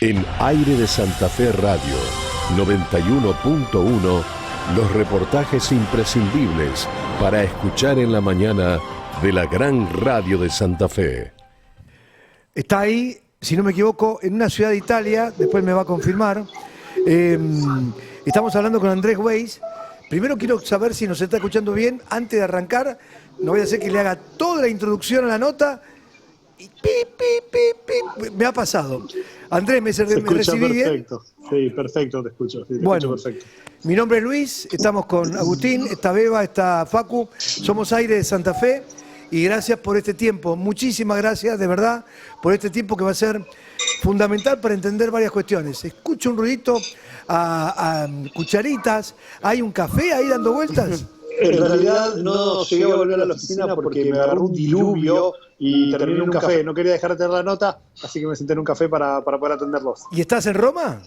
En Aire de Santa Fe Radio 91.1, los reportajes imprescindibles para escuchar en la mañana de la gran radio de Santa Fe. Está ahí, si no me equivoco, en una ciudad de Italia, después me va a confirmar. Estamos hablando con Andrés Weiss. Primero quiero saber si nos está escuchando bien. Antes de arrancar, no voy a hacer que le haga toda la introducción a la nota. Y me ha pasado. Andrés, ¿me recibí bien? Perfecto. Sí, perfecto, te escucho. Sí, bueno, escucho perfecto. Mi nombre es Luis, estamos con Agustín, está Beba, está Facu, somos Aire de Santa Fe y gracias por este tiempo. Muchísimas gracias, de verdad, por este tiempo que va a ser fundamental para entender varias cuestiones. Escucho un ruidito a cucharitas, ¿hay un café ahí dando vueltas? En realidad no llegué a volver a la oficina porque me agarró un diluvio y terminé en un café. No quería dejar de tener la nota, así que me senté en un café para poder atenderlos. ¿Y estás en Roma?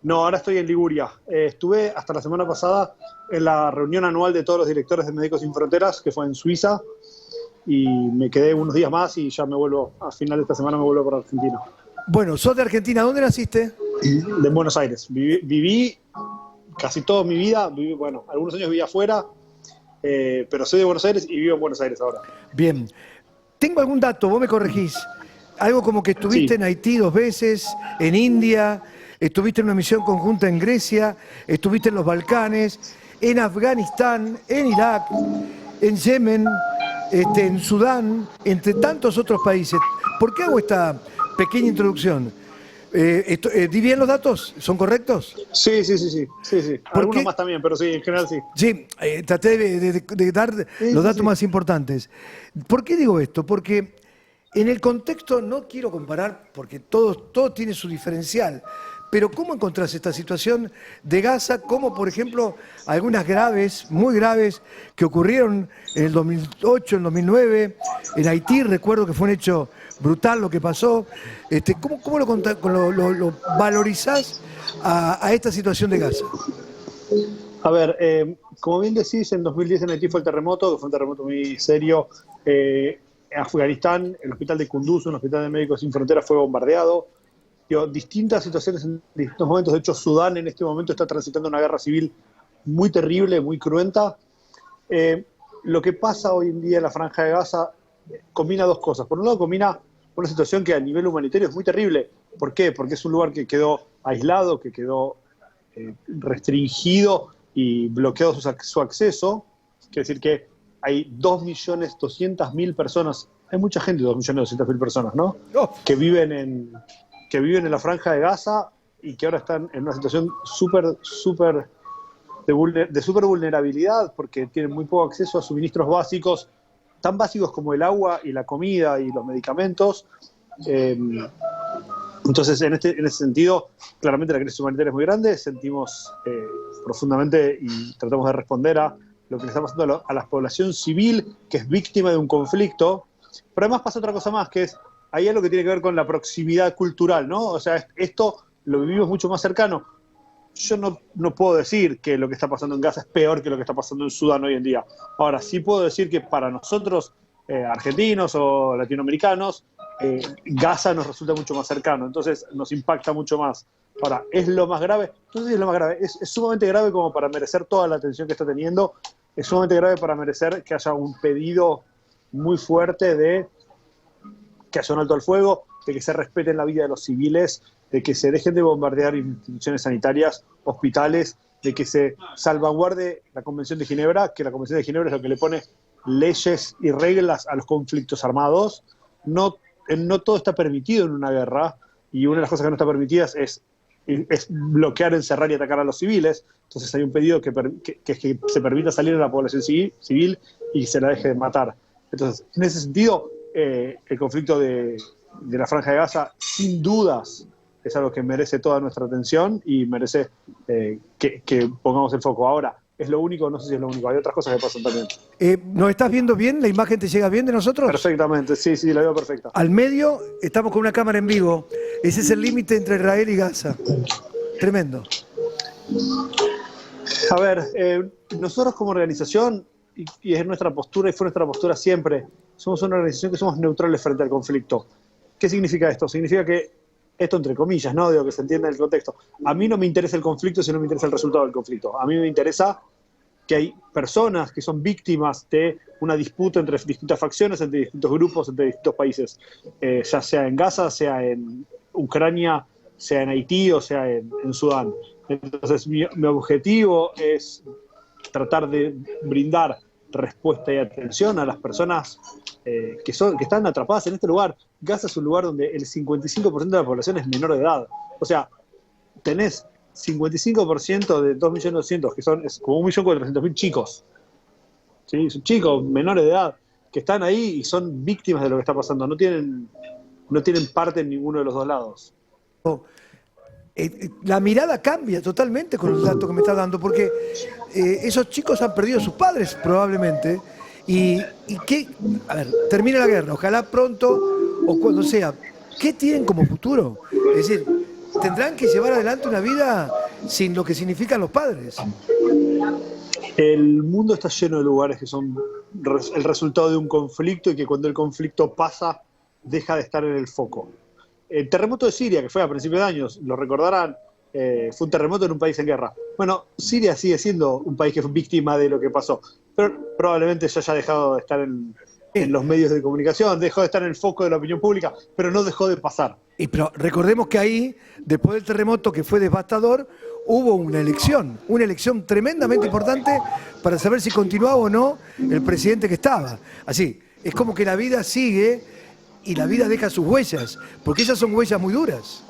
No, ahora estoy en Liguria. Estuve hasta la semana pasada en la reunión anual de todos los directores de Médicos Sin Fronteras, que fue en Suiza, y me quedé unos días más y ya me vuelvo, a final de esta semana me vuelvo para Argentina. Bueno, sos de Argentina, ¿dónde naciste? De Buenos Aires. Viví casi toda mi vida, bueno, algunos años viví afuera, pero soy de Buenos Aires y vivo en Buenos Aires ahora. Bien. Tengo algún dato, vos me corregís. Algo como que estuviste en Haití 2 veces, en India, estuviste en una misión conjunta en Grecia, estuviste en los Balcanes, en Afganistán, en Irak, en Yemen, en Sudán, entre tantos otros países. ¿Por qué hago esta pequeña introducción? ¿Di bien los datos? ¿Son correctos? Sí. Algunos más también, pero sí, en general sí. Sí, traté de dar los datos más importantes. ¿Por qué digo esto? Porque en el contexto, no quiero comparar, porque todo tiene su diferencial, pero ¿cómo encontrás esta situación de Gaza? Como, por ejemplo, algunas graves, muy graves, que ocurrieron en el 2008, en el 2009, en Haití, recuerdo que fue un hecho brutal lo que pasó. ¿Cómo lo valorizás a esta situación de Gaza? A ver, como bien decís, en 2010 en Haití fue el terremoto, que fue un terremoto muy serio. En Afganistán, el hospital de Kunduz, un hospital de Médicos Sin Fronteras, fue bombardeado. Distintas situaciones en distintos momentos. De hecho, Sudán en este momento está transitando una guerra civil muy terrible, muy cruenta. Lo que pasa hoy en día en la Franja de Gaza combina dos cosas. Por un lado, combina una situación que a nivel humanitario es muy terrible. ¿Por qué? Porque es un lugar que quedó aislado, que quedó restringido y bloqueado su acceso. Quiere decir que hay 2.200.000 personas, hay mucha gente, 2.200.000 personas, ¿no? Que viven en la Franja de Gaza y que ahora están en una situación de súper vulnerabilidad porque tienen muy poco acceso a suministros básicos, tan básicos como el agua y la comida y los medicamentos. Entonces, en ese sentido, claramente la crisis humanitaria es muy grande, sentimos profundamente y tratamos de responder a lo que le está pasando a la población civil que es víctima de un conflicto. Pero además pasa otra cosa más, que es, hay algo que tiene que ver con la proximidad cultural, ¿no? O sea, esto lo vivimos mucho más cercano. Yo no puedo decir que lo que está pasando en Gaza es peor que lo que está pasando en Sudán hoy en día. Ahora, sí puedo decir que para nosotros, argentinos o latinoamericanos, Gaza nos resulta mucho más cercano, entonces nos impacta mucho más. Ahora, ¿es lo más grave? Entonces es lo más grave. Es sumamente grave como para merecer toda la atención que está teniendo. Es sumamente grave para merecer que haya un pedido muy fuerte de que haya un alto al fuego, de que se respeten la vida de los civiles, de que se dejen de bombardear instituciones sanitarias, hospitales, de que se salvaguarde la Convención de Ginebra, que la Convención de Ginebra es lo que le pone leyes y reglas a los conflictos armados. No todo está permitido en una guerra, y una de las cosas que no está permitidas es bloquear, encerrar y atacar a los civiles. Entonces hay un pedido que se permita salir a la población civil y se la deje de matar. Entonces, en ese sentido, el conflicto de la Franja de Gaza, sin dudas, es algo que merece toda nuestra atención y merece que pongamos el foco. Ahora, ¿es lo único? No sé si es lo único. Hay otras cosas que pasan también. ¿Nos estás viendo bien? ¿La imagen te llega bien de nosotros? Perfectamente, sí, la veo perfecta. Al medio estamos con una cámara en vivo. Ese es el límite entre Israel y Gaza. Tremendo. A ver, nosotros como organización, y es nuestra postura y fue nuestra postura siempre, somos una organización que somos neutrales frente al conflicto. ¿Qué significa esto? Significa que esto entre comillas, ¿no? Digo, que se entienda el contexto. A mí no me interesa el conflicto, sino me interesa el resultado del conflicto. A mí me interesa que hay personas que son víctimas de una disputa entre distintas facciones, entre distintos grupos, entre distintos países, ya sea en Gaza, sea en Ucrania, sea en Haití o sea en Sudán. Entonces mi objetivo es tratar de brindar respuesta y atención a las personas que están atrapadas en este lugar. Gaza es un lugar donde el 55% de la población es menor de edad. O sea, tenés 55% de 2.200.000, que es como 1.400.000 chicos. ¿Sí? Son chicos menores de edad que están ahí y son víctimas de lo que está pasando. No tienen parte en ninguno de los dos lados. La mirada cambia totalmente con el dato que me está dando, porque esos chicos han perdido a sus padres probablemente, y ¿qué? A ver, termina la guerra, ojalá pronto o cuando sea. ¿Qué tienen como futuro? Es decir, tendrán que llevar adelante una vida sin lo que significan los padres. El mundo está lleno de lugares que son el resultado de un conflicto y que cuando el conflicto pasa deja de estar en el foco. El terremoto de Siria, que fue a principios de años, lo recordarán, fue un terremoto en un país en guerra. Bueno, Siria sigue siendo un país que fue víctima de lo que pasó, pero probablemente ya haya dejado de estar en los medios de comunicación, dejó de estar en el foco de la opinión pública, pero no dejó de pasar. Pero recordemos que ahí, después del terremoto que fue devastador, hubo una elección tremendamente importante para saber si continuaba o no el presidente que estaba. Así, es como que la vida sigue y la vida deja sus huellas, porque esas son huellas muy duras.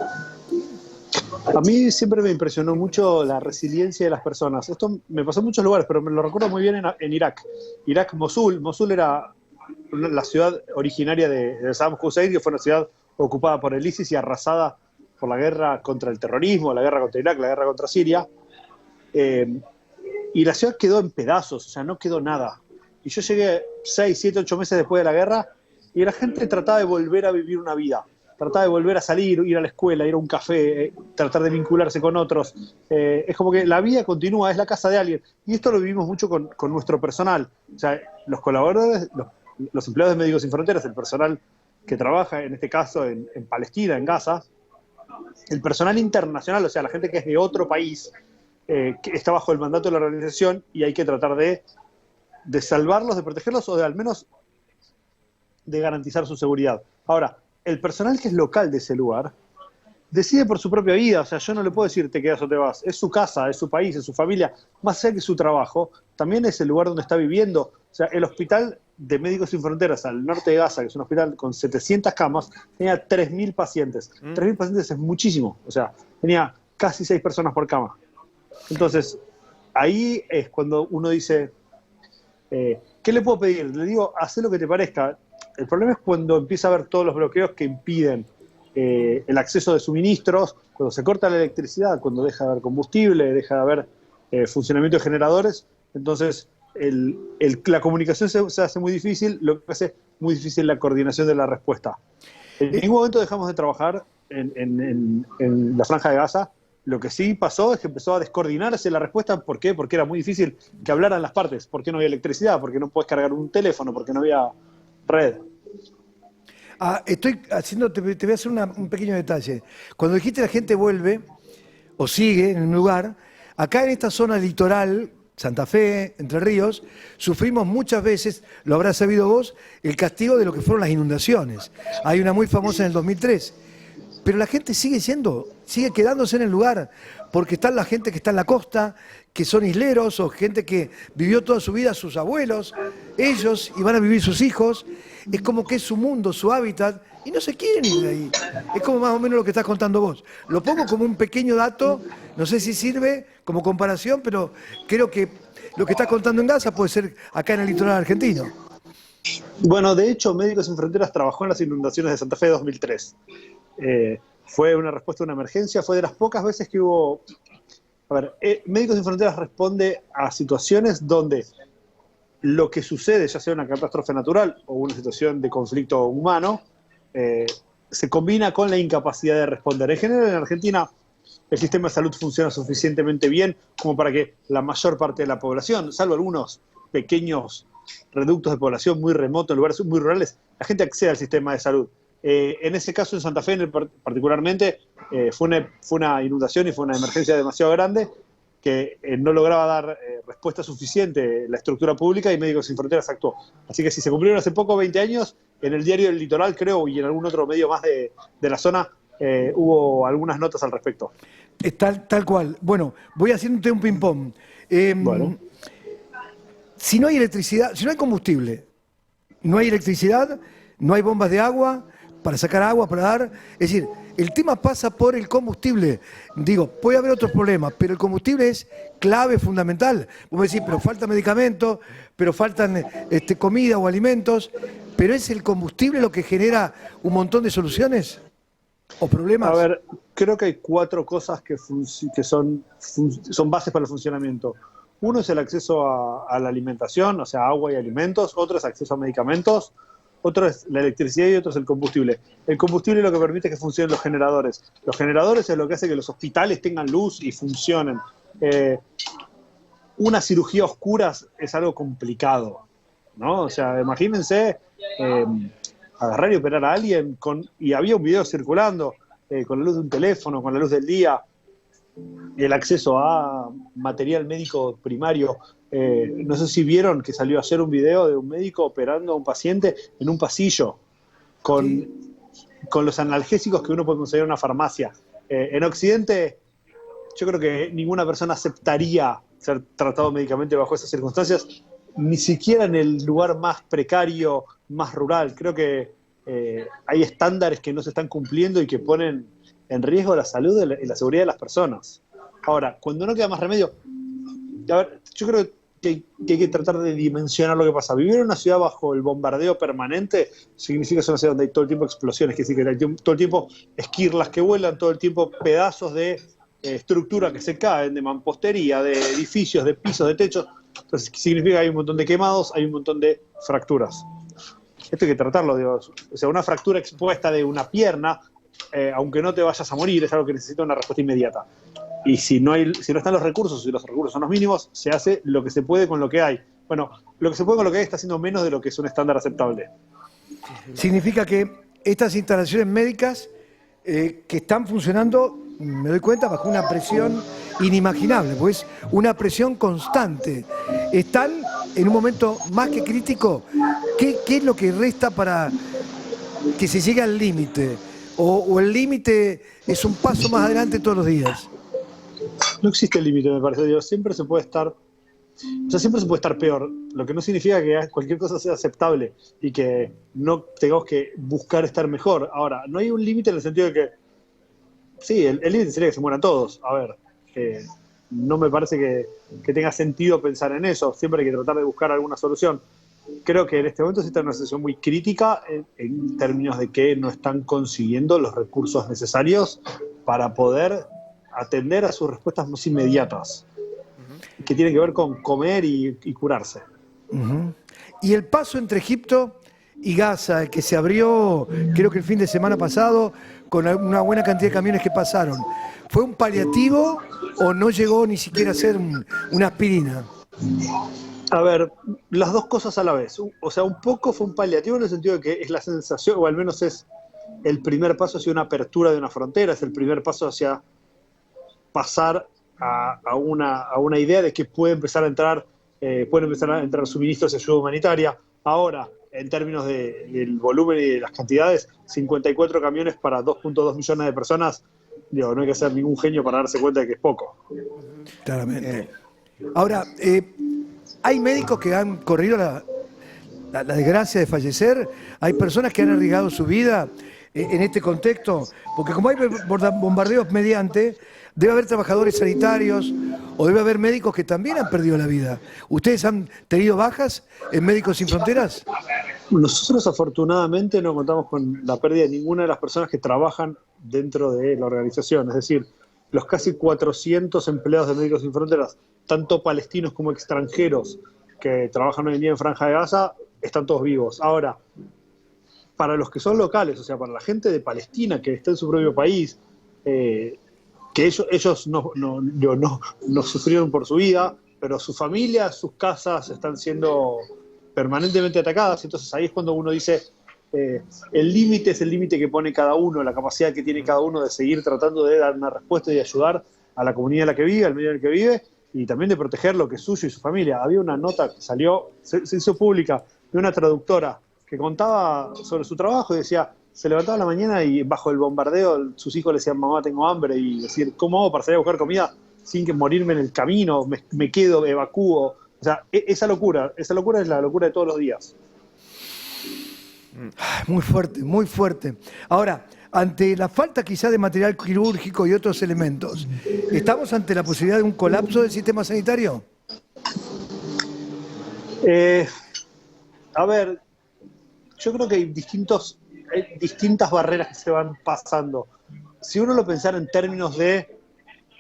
A mí siempre me impresionó mucho la resiliencia de las personas. Esto me pasó en muchos lugares, pero me lo recuerdo muy bien en Irak. Irak, Mosul. Mosul era la ciudad originaria de Saddam Hussein, que fue una ciudad ocupada por el ISIS y arrasada por la guerra contra el terrorismo, la guerra contra Irak, la guerra contra Siria. Y la ciudad quedó en pedazos, o sea, no quedó nada. Y yo llegué 6, 7, 8 meses después de la guerra y la gente trataba de volver a vivir una vida. Trataba de volver a salir, ir a la escuela, ir a un café, tratar de vincularse con otros. Es como que la vida continúa, es la casa de alguien. Y esto lo vivimos mucho con nuestro personal. O sea, los colaboradores, los empleados de Médicos Sin Fronteras, el personal que trabaja, en este caso, en Palestina, en Gaza, el personal internacional, o sea, la gente que es de otro país, que está bajo el mandato de la organización y hay que tratar de salvarlos, de protegerlos o de al menos de garantizar su seguridad. Ahora, el personal que es local de ese lugar decide por su propia vida, o sea, yo no le puedo decir te quedas o te vas, es su casa, es su país, es su familia, más allá que su trabajo, también es el lugar donde está viviendo. O sea, el hospital de Médicos Sin Fronteras al norte de Gaza, que es un hospital con 700 camas, tenía 3.000 pacientes. 3.000 pacientes es muchísimo, o sea, tenía casi 6 personas por cama. Entonces, ahí es cuando uno dice, ¿qué le puedo pedir? Le digo, haz lo que te parezca. El problema es cuando empieza a haber todos los bloqueos que impiden el acceso de suministros, cuando se corta la electricidad, cuando deja de haber combustible, deja de haber funcionamiento de generadores. Entonces, la comunicación se hace muy difícil, lo que hace muy difícil la coordinación de la respuesta. En ningún momento dejamos de trabajar en la Franja de Gaza. Lo que sí pasó es que empezó a descoordinarse la respuesta. ¿Por qué? Porque era muy difícil que hablaran las partes. ¿Por qué no había electricidad? ¿Por qué no puedes cargar un teléfono? ¿Por qué no había red? Te voy a hacer un pequeño detalle. Cuando dijiste la gente vuelve o sigue en un lugar, acá en esta zona litoral, Santa Fe, Entre Ríos, sufrimos muchas veces, lo habrás sabido vos, el castigo de lo que fueron las inundaciones. Hay una muy famosa en el 2003. Pero la gente sigue quedándose en el lugar, porque está la gente que está en la costa, que son isleros, o gente que vivió toda su vida, sus abuelos, ellos, y van a vivir sus hijos. Es como que es su mundo, su hábitat, y no se quieren ir de ahí. Es como más o menos lo que estás contando vos. Lo pongo como un pequeño dato, no sé si sirve como comparación, pero creo que lo que estás contando en Gaza puede ser acá en el litoral argentino. Bueno, de hecho, Médicos Sin Fronteras trabajó en las inundaciones de Santa Fe de 2003. Fue una respuesta a una emergencia, fue de las pocas veces que hubo... A ver, Médicos Sin Fronteras responde a situaciones donde lo que sucede, ya sea una catástrofe natural o una situación de conflicto humano, se combina con la incapacidad de responder. En general, en Argentina, el sistema de salud funciona suficientemente bien como para que la mayor parte de la población, salvo algunos pequeños reductos de población muy remotos, en lugares muy rurales, la gente accede al sistema de salud. En ese caso, en Santa Fe particularmente, fue una inundación y fue una emergencia demasiado grande que no lograba dar respuesta suficiente la estructura pública y Médicos Sin Fronteras actuó. Así que si se cumplieron hace poco 20 años, en el diario del Litoral, creo, y en algún otro medio más de la zona, hubo algunas notas al respecto. Tal cual. Bueno, voy haciéndote un ping-pong. Bueno. Si no hay electricidad, si no hay combustible, no hay electricidad, no hay bombas de agua para sacar agua, para dar. Es decir, el tema pasa por el combustible. Digo, puede haber otros problemas, pero el combustible es clave, fundamental. Vos me decís, pero falta medicamentos, pero faltan comida o alimentos, pero ¿es el combustible lo que genera un montón de soluciones o problemas? A ver, creo que hay 4 cosas que son bases para el funcionamiento. Uno es el acceso a la alimentación, o sea, agua y alimentos. Otro es acceso a medicamentos. Otro es la electricidad y otro es el combustible. El combustible es lo que permite que funcionen los generadores. Los generadores es lo que hace que los hospitales tengan luz y funcionen. Una cirugía a oscuras es algo complicado, ¿no? O sea, imagínense agarrar y operar a alguien y había un video circulando con la luz de un teléfono, con la luz del día, y el acceso a material médico primario. No sé si vieron que salió ayer un video de un médico operando a un paciente en un pasillo con los analgésicos que uno puede conseguir en una farmacia. En Occidente, yo creo que ninguna persona aceptaría ser tratado médicamente bajo esas circunstancias, ni siquiera en el lugar más precario, más rural. Creo que hay estándares que no se están cumpliendo y que ponen en riesgo la salud y la seguridad de las personas. Ahora, cuando no queda más remedio, a ver, yo creo que hay que tratar de dimensionar lo que pasa. Vivir en una ciudad bajo el bombardeo permanente significa que es una ciudad donde hay todo el tiempo explosiones, que significa que hay todo el tiempo esquirlas que vuelan, todo el tiempo pedazos de estructura que se caen, de mampostería, de edificios, de pisos, de techos. Entonces significa que hay un montón de quemados, hay un montón de fracturas. Esto hay que tratarlo, digo. O sea, una fractura expuesta de una pierna, aunque no te vayas a morir, es algo que necesita una respuesta inmediata. Y si no están los recursos, si los recursos son los mínimos, se hace lo que se puede con lo que hay. Bueno, lo que se puede con lo que hay está haciendo menos de lo que es un estándar aceptable. Significa que estas instalaciones médicas que están funcionando, me doy cuenta, bajo una presión inimaginable, pues una presión constante. Están en un momento más que crítico. ¿Qué es lo que resta para que se llegue al límite? ¿O el límite es un paso más adelante todos los días? No existe límite, me parece. Digo, siempre se puede estar peor, lo que no significa que cualquier cosa sea aceptable y que no tengamos que buscar estar mejor. Ahora, no hay un límite en el sentido de que, sí, el límite sería que se mueran todos. A ver, no me parece que tenga sentido pensar en eso. Siempre hay que tratar de buscar alguna solución. Creo que en este momento se está en una situación muy crítica en términos de que no están consiguiendo los recursos necesarios para poder atender a sus respuestas más inmediatas, que tienen que ver con comer y curarse. Y el paso entre Egipto y Gaza, que se abrió, creo que el fin de semana pasado, con una buena cantidad de camiones que pasaron, ¿fue un paliativo o no llegó ni siquiera a ser una aspirina? A ver, las dos cosas a la vez. O sea, un poco fue un paliativo en el sentido de que es la sensación, o al menos es el primer paso hacia una apertura de una frontera, es el primer paso hacia pasar a una idea de que pueden empezar a entrar suministros y ayuda humanitaria. Ahora, en términos del volumen y de las cantidades, 54 camiones para 2.2 millones de personas, digo, no hay que ser ningún genio para darse cuenta de que es poco. Claramente. Ahora, hay médicos que han corrido la desgracia de fallecer, hay personas que han arriesgado su vida en este contexto, porque como hay bombardeos mediante, debe haber trabajadores sanitarios o debe haber médicos que también han perdido la vida. ¿Ustedes han tenido bajas en Médicos Sin Fronteras? Nosotros afortunadamente no contamos con la pérdida de ninguna de las personas que trabajan dentro de la organización, es decir, los casi 400 empleados de Médicos Sin Fronteras, tanto palestinos como extranjeros que trabajan hoy en día en Franja de Gaza, están todos vivos. Ahora, para los que son locales, o sea, para la gente de Palestina que está en su propio país, que ellos no sufrieron por su vida, pero sus familias, sus casas están siendo permanentemente atacadas. Entonces ahí es cuando uno dice, El límite es el límite que pone cada uno, la capacidad que tiene cada uno de seguir tratando de dar una respuesta y de ayudar a la comunidad en la que vive, al medio en el que vive, y también de proteger lo que es suyo y su familia. Había una nota que salió, se hizo pública, de una traductora que contaba sobre su trabajo y decía, se levantaba a la mañana y bajo el bombardeo sus hijos le decían, mamá, tengo hambre, y decir, ¿cómo hago para salir a buscar comida sin que morirme en el camino? Me quedo, evacúo. O sea, esa locura es la locura de todos los días. Muy fuerte, muy fuerte. Ahora, ante la falta quizá de material quirúrgico y otros elementos, ¿estamos ante la posibilidad de un colapso del sistema sanitario? A ver, yo creo que hay distintas barreras que se van pasando. Si uno lo pensara en términos de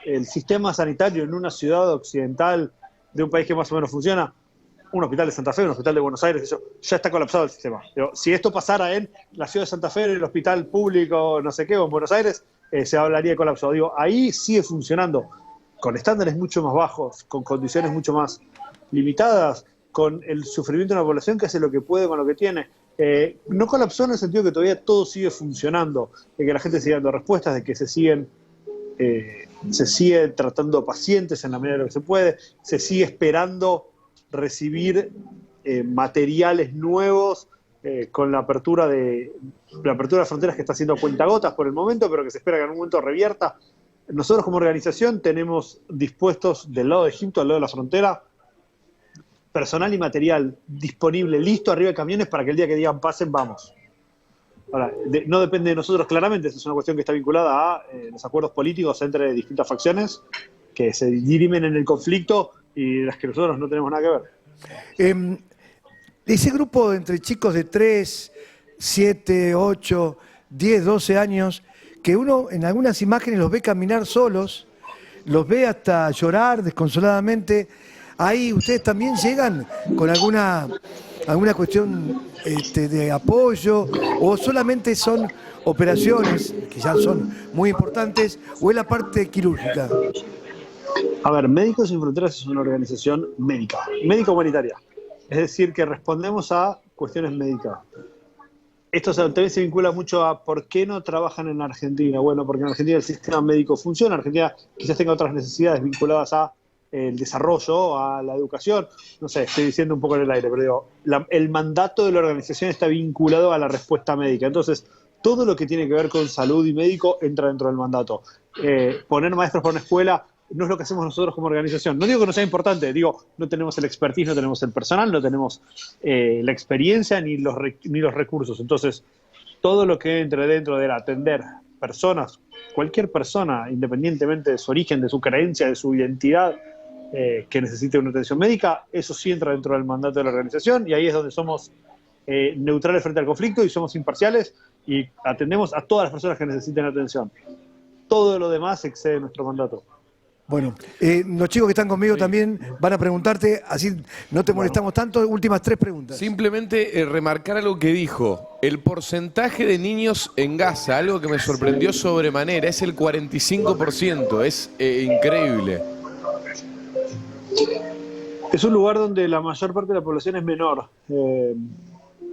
el sistema sanitario en una ciudad occidental de un país que más o menos funciona, un hospital de Santa Fe, un hospital de Buenos Aires, eso, ya está colapsado el sistema. Pero si esto pasara en la ciudad de Santa Fe, en el hospital público, no sé qué, o en Buenos Aires, se hablaría de colapso. Digo, ahí sigue funcionando, con estándares mucho más bajos, con condiciones mucho más limitadas, con el sufrimiento de una población que hace lo que puede con lo que tiene. No colapsó en el sentido que todavía todo sigue funcionando, de que la gente sigue dando respuestas, de que se sigue tratando pacientes en la medida de lo que se puede, se sigue esperando recibir materiales nuevos con la apertura de fronteras que está haciendo a cuentagotas por el momento, pero que se espera que en un momento revierta. Nosotros como organización tenemos dispuestos del lado de Egipto, al lado de la frontera, personal y material disponible, listo arriba de camiones para que el día que digan pasen, vamos. Ahora, no depende de nosotros claramente, esa es una cuestión que está vinculada a los acuerdos políticos entre distintas facciones que se dirimen en el conflicto y las que nosotros no tenemos nada que ver. Ese grupo entre chicos de 3, 7, 8, 10, 12 años, que uno en algunas imágenes los ve caminar solos, los ve hasta llorar desconsoladamente, ahí ustedes también llegan con alguna cuestión de apoyo, o solamente son operaciones que ya son muy importantes, o es la parte quirúrgica. A ver, Médicos Sin Fronteras es una organización médica humanitaria. Es decir, que respondemos a cuestiones médicas. Esto también se vincula mucho a por qué no trabajan en Argentina. Bueno, porque en Argentina el sistema médico funciona, Argentina quizás tenga otras necesidades vinculadas a el desarrollo, a la educación. No sé, estoy diciendo un poco en el aire, pero digo, el mandato de la organización está vinculado a la respuesta médica. Entonces, todo lo que tiene que ver con salud y médico entra dentro del mandato. Poner maestros para una escuela no es lo que hacemos nosotros como organización. No digo que no sea importante, digo, no tenemos el expertise, no tenemos el personal, no tenemos la experiencia ni los recursos. Entonces, todo lo que entre dentro de atender personas, cualquier persona, independientemente de su origen, de su creencia, de su identidad, que necesite una atención médica, eso sí entra dentro del mandato de la organización, y ahí es donde somos neutrales frente al conflicto y somos imparciales y atendemos a todas las personas que necesiten atención. Todo lo demás excede nuestro mandato. Bueno, los chicos que están conmigo también van a preguntarte, así no te molestamos tanto. Últimas 3 preguntas. Simplemente remarcar algo que dijo. El porcentaje de niños en Gaza, algo que me sorprendió sobremanera, es el 45%. Es increíble. Es un lugar donde la mayor parte de la población es menor.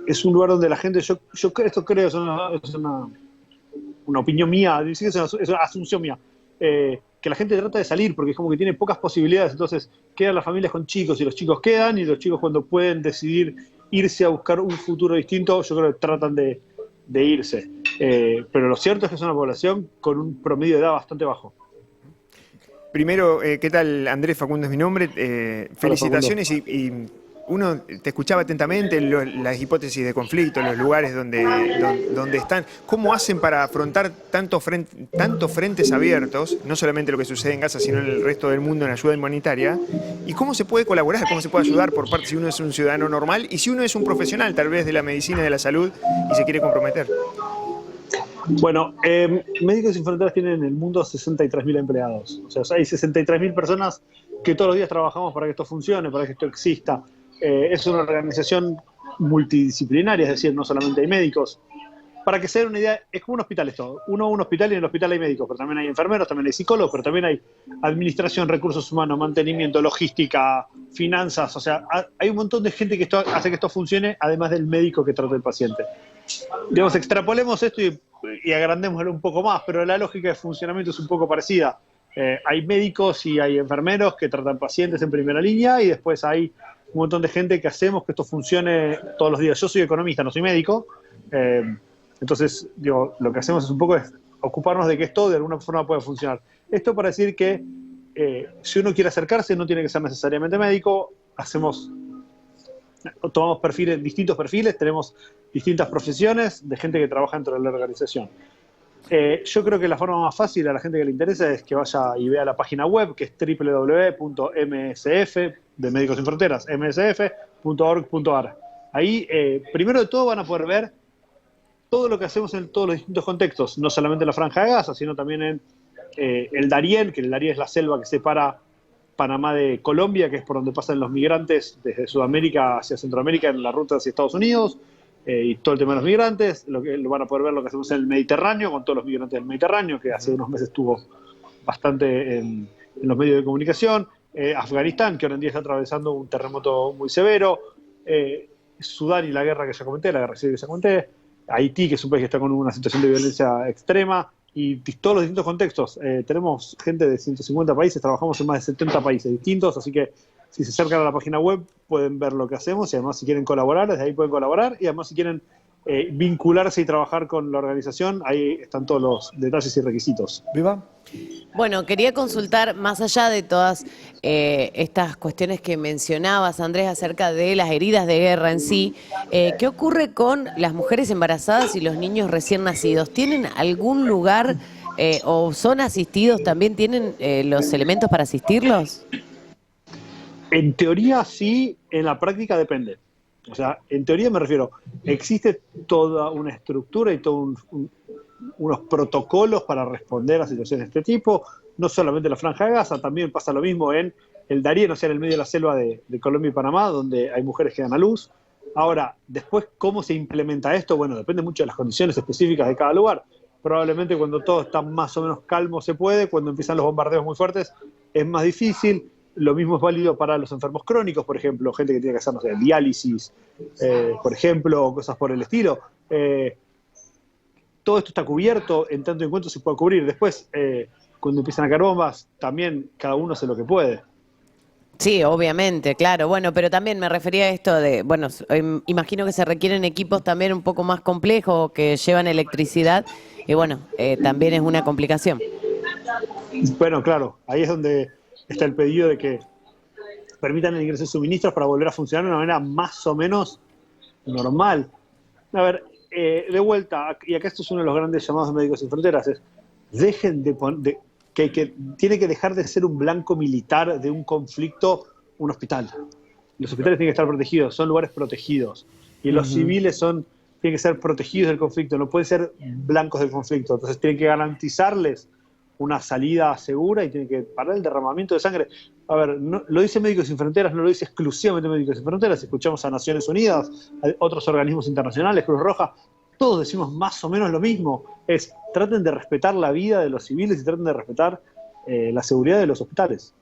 Es un lugar donde la gente, yo esto creo, es una opinión mía, es una asunción mía. Que la gente trata de salir porque es como que tiene pocas posibilidades, entonces quedan las familias con chicos y los chicos quedan, y los chicos cuando pueden decidir irse a buscar un futuro distinto, yo creo que tratan de irse. Pero lo cierto es que es una población con un promedio de edad bastante bajo. Primero, ¿qué tal? Andrés Facundo es mi nombre. Felicitaciones y uno te escuchaba atentamente las hipótesis de conflicto, los lugares donde están. ¿Cómo hacen para afrontar tantos frentes abiertos, no solamente lo que sucede en Gaza, sino en el resto del mundo en ayuda humanitaria? ¿Y cómo se puede colaborar, cómo se puede ayudar por parte si uno es un ciudadano normal y si uno es un profesional, tal vez de la medicina y de la salud, y se quiere comprometer? Bueno, Médicos Sin Fronteras tienen en el mundo 63.000 empleados. O sea, hay 63.000 personas que todos los días trabajamos para que esto funcione, para que esto exista. Es una organización multidisciplinaria, es decir, no solamente hay médicos. Para que se den una idea, es como un hospital esto. Uno va a un hospital y en el hospital hay médicos, pero también hay enfermeros, también hay psicólogos, pero también hay administración, recursos humanos, mantenimiento, logística, finanzas. O sea, hay un montón de gente que hace que esto funcione, además del médico que trata al paciente. digamos, extrapolemos esto y agrandémoslo un poco más, pero la lógica de funcionamiento es un poco parecida. Hay médicos y hay enfermeros que tratan pacientes en primera línea y después hay un montón de gente que hacemos que esto funcione todos los días. Yo soy economista, no soy médico, entonces digo, lo que hacemos es un poco es ocuparnos de que esto de alguna forma pueda funcionar. Esto para decir que si uno quiere acercarse no tiene que ser necesariamente médico, tomamos perfiles, distintos perfiles, tenemos distintas profesiones de gente que trabaja dentro de la organización. Yo creo que la forma más fácil a la gente que le interesa es que vaya y vea la página web, que es www.msf, de Médicos Sin Fronteras, msf.org.ar. Ahí, primero de todo, van a poder ver todo lo que hacemos en todos los distintos contextos, no solamente en la Franja de Gaza, sino también en el Darién, que el Darién es la selva que separa Panamá de Colombia, que es por donde pasan los migrantes desde Sudamérica hacia Centroamérica en la ruta hacia Estados Unidos, y todo el tema de los migrantes. Lo van a poder ver lo que hacemos en el Mediterráneo, con todos los migrantes del Mediterráneo, que hace unos meses estuvo bastante en los medios de comunicación. Afganistán, que ahora en día está atravesando un terremoto muy severo. Sudán y la guerra que ya comenté, la guerra civil que ya comenté. Haití, que es un país que está con una situación de violencia extrema. Y todos los distintos contextos. Tenemos gente de 150 países, trabajamos en más de 70 países distintos, así que si se acercan a la página web pueden ver lo que hacemos y además si quieren colaborar, desde ahí pueden colaborar y además si quieren vincularse y trabajar con la organización, ahí están todos los detalles y requisitos. ¿Viva? Bueno, quería consultar, más allá de todas estas cuestiones que mencionabas, Andrés, acerca de las heridas de guerra en sí, ¿qué ocurre con las mujeres embarazadas y los niños recién nacidos? ¿Tienen algún lugar o son asistidos? ¿También tienen los elementos para asistirlos? En teoría sí, en la práctica depende. O sea, en teoría me refiero, existe toda una estructura y todos unos protocolos para responder a situaciones de este tipo, no solamente en la Franja de Gaza, también pasa lo mismo en el Darién, o sea, en el medio de la selva de Colombia y Panamá, donde hay mujeres que dan a luz. Ahora, después, ¿cómo se implementa esto? Bueno, depende mucho de las condiciones específicas de cada lugar. Probablemente cuando todo está más o menos calmo se puede, cuando empiezan los bombardeos muy fuertes es más difícil. Lo mismo es válido para los enfermos crónicos, por ejemplo, gente que tiene que hacer, no sé, diálisis, por ejemplo, o cosas por el estilo. Todo esto está cubierto, en tanto en cuanto se puede cubrir. Después, cuando empiezan a caer bombas, también cada uno hace lo que puede. Sí, obviamente, claro. Bueno, pero también me refería a esto de, bueno, imagino que se requieren equipos también un poco más complejos que llevan electricidad y bueno, también es una complicación. Bueno, claro, ahí es donde está el pedido de que permitan el ingreso de suministros para volver a funcionar de una manera más o menos normal. A ver, de vuelta, y acá esto es uno de los grandes llamados de Médicos Sin Fronteras, es dejen que tiene que dejar de ser un blanco militar de un conflicto un hospital. Los hospitales tienen que estar protegidos, son lugares protegidos. Y los civiles tienen que ser protegidos del conflicto, no pueden ser blancos del conflicto. Entonces tienen que garantizarles una salida segura y tienen que parar el derramamiento de sangre. A ver, lo dice Médicos Sin Fronteras, no lo dice exclusivamente Médicos Sin Fronteras. Escuchamos a Naciones Unidas, a otros organismos internacionales, Cruz Roja, todos decimos más o menos lo mismo. Traten de respetar la vida de los civiles y traten de respetar la seguridad de los hospitales.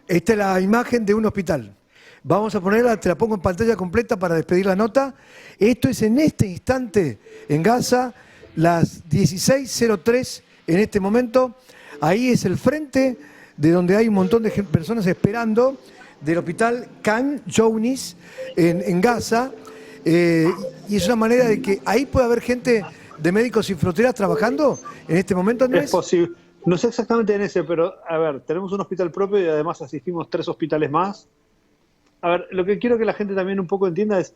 Esta es la imagen de un hospital. Vamos a ponerla, te la pongo en pantalla completa para despedir la nota. Esto es en este instante en Gaza, las 16:03 en este momento. Ahí es el frente de donde hay un montón de personas esperando del hospital Khan Younis en Gaza. Y es una manera de que ahí puede haber gente de Médicos Sin Fronteras trabajando en este momento, Andrés. Es posible. No sé exactamente en ese, pero a ver, tenemos un hospital propio y además asistimos 3 hospitales más. A ver, lo que quiero que la gente también un poco entienda es,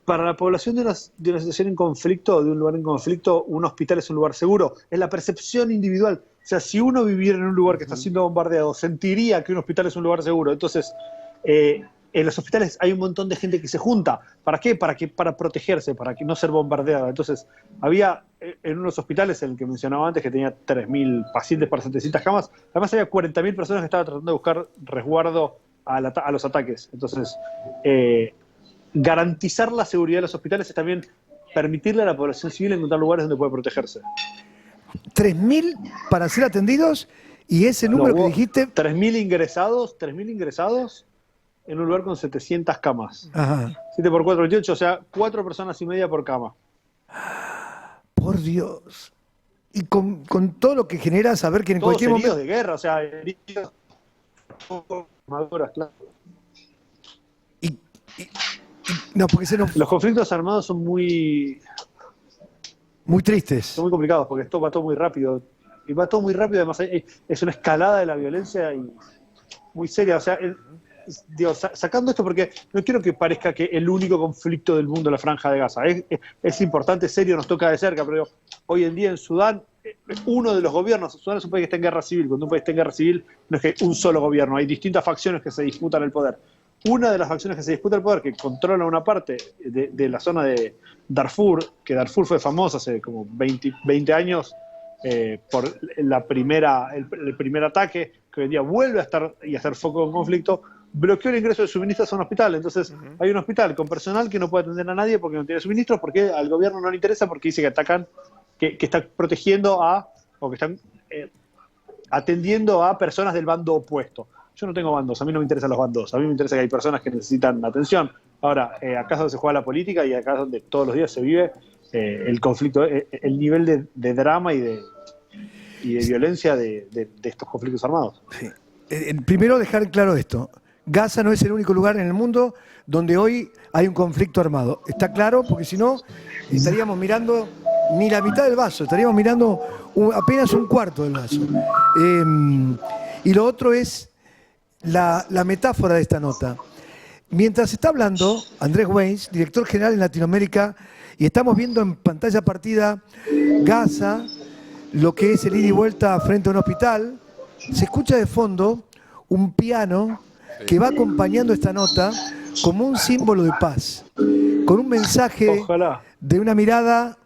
para la población de una situación en conflicto, de un lugar en conflicto, un hospital es un lugar seguro. Es la percepción individual. O sea, si uno viviera en un lugar que está siendo bombardeado, sentiría que un hospital es un lugar seguro. Entonces, en los hospitales hay un montón de gente que se junta. ¿Para qué? Para protegerse, para que no ser bombardeada. Entonces, había en unos hospitales, el que mencionaba antes, que tenía 3.000 pacientes para 700 camas, además había 40.000 personas que estaban tratando de buscar resguardo a los ataques. Entonces, garantizar la seguridad de los hospitales es también permitirle a la población civil encontrar lugares donde puede protegerse. 3.000 para ser atendidos y ese número que dijiste... 3.000 ingresados en un lugar con 700 camas. Ajá. 7 por 4, 28, o sea, 4 personas y media por cama. Por Dios. Y con todo lo que genera saber que en Todos cualquier heridos momento... de guerra, o sea, heridos maduras, claro. No, porque Los conflictos armados son muy tristes. muy complicados, porque esto va todo muy rápido. Y va todo muy rápido, además es una escalada de la violencia y muy seria. O sea, digo, sacando esto porque no quiero que parezca que el único conflicto del mundo es la Franja de Gaza. Es importante, serio, nos toca de cerca, pero hoy en día en Sudán, uno de los gobiernos, Sudán es un país que está en guerra civil. Cuando un país está en guerra civil no es que un solo gobierno, hay distintas facciones que se disputan el poder. Una de las facciones que se disputa el poder, que controla una parte de la zona de Darfur, que Darfur fue famosa hace como 20 años por el primer ataque, que hoy en día vuelve a estar y a hacer foco en conflicto, bloqueó el ingreso de suministros a un hospital. Entonces hay un hospital con personal que no puede atender a nadie porque no tiene suministros, porque al gobierno no le interesa, porque dice que atacan, que están protegiendo o que están atendiendo a personas del bando opuesto. Yo no tengo bandos, a mí no me interesan los bandos, a mí me interesa que hay personas que necesitan atención. Ahora, acá es donde se juega la política y acá es donde todos los días se vive el conflicto, el nivel de drama y de violencia de estos conflictos armados. Sí. Primero dejar claro esto. Gaza no es el único lugar en el mundo donde hoy hay un conflicto armado. Está claro, porque si no, estaríamos mirando ni la mitad del vaso, estaríamos mirando apenas un cuarto del vaso. Y lo otro es la metáfora de esta nota. Mientras está hablando Andrés Weiss, director general en Latinoamérica, y estamos viendo en pantalla partida Gaza, lo que es el ida y vuelta frente a un hospital, se escucha de fondo un piano que va acompañando esta nota como un símbolo de paz, con un mensaje Ojalá. de una mirada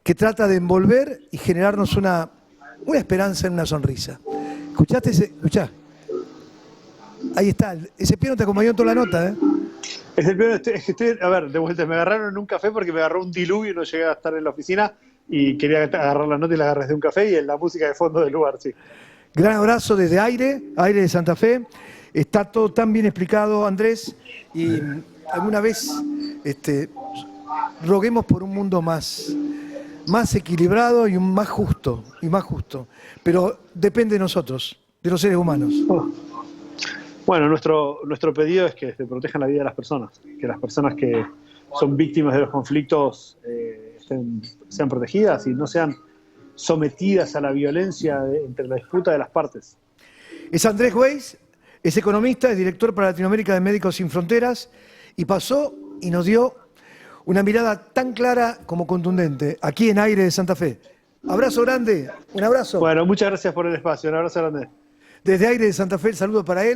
que trata de envolver y generarnos una esperanza en una sonrisa. ¿Escuchaste ese? Escuchá. Ahí está, ese piano te acompañó en toda la nota, ¿eh? Es el piano, a ver, de vuelta, me agarraron en un café porque me agarró un diluvio y no llegué a estar en la oficina y quería agarrar la nota y la agarré de un café y en la música de fondo del lugar, sí. Gran abrazo desde Aire de Santa Fe. Está todo tan bien explicado, Andrés, y alguna vez roguemos por un mundo más equilibrado y más justo, Pero depende de nosotros, de los seres humanos. Bueno, nuestro pedido es que se protejan la vida de las personas, que las personas que son víctimas de los conflictos sean protegidas y no sean sometidas a la violencia entre la disputa de las partes. Es Andrés Weiss, es economista, es director para Latinoamérica de Médicos Sin Fronteras y pasó y nos dio una mirada tan clara como contundente aquí en Aire de Santa Fe. Abrazo grande, un abrazo. Bueno, muchas gracias por el espacio, un abrazo grande. Desde Aire de Santa Fe, el saludo para él.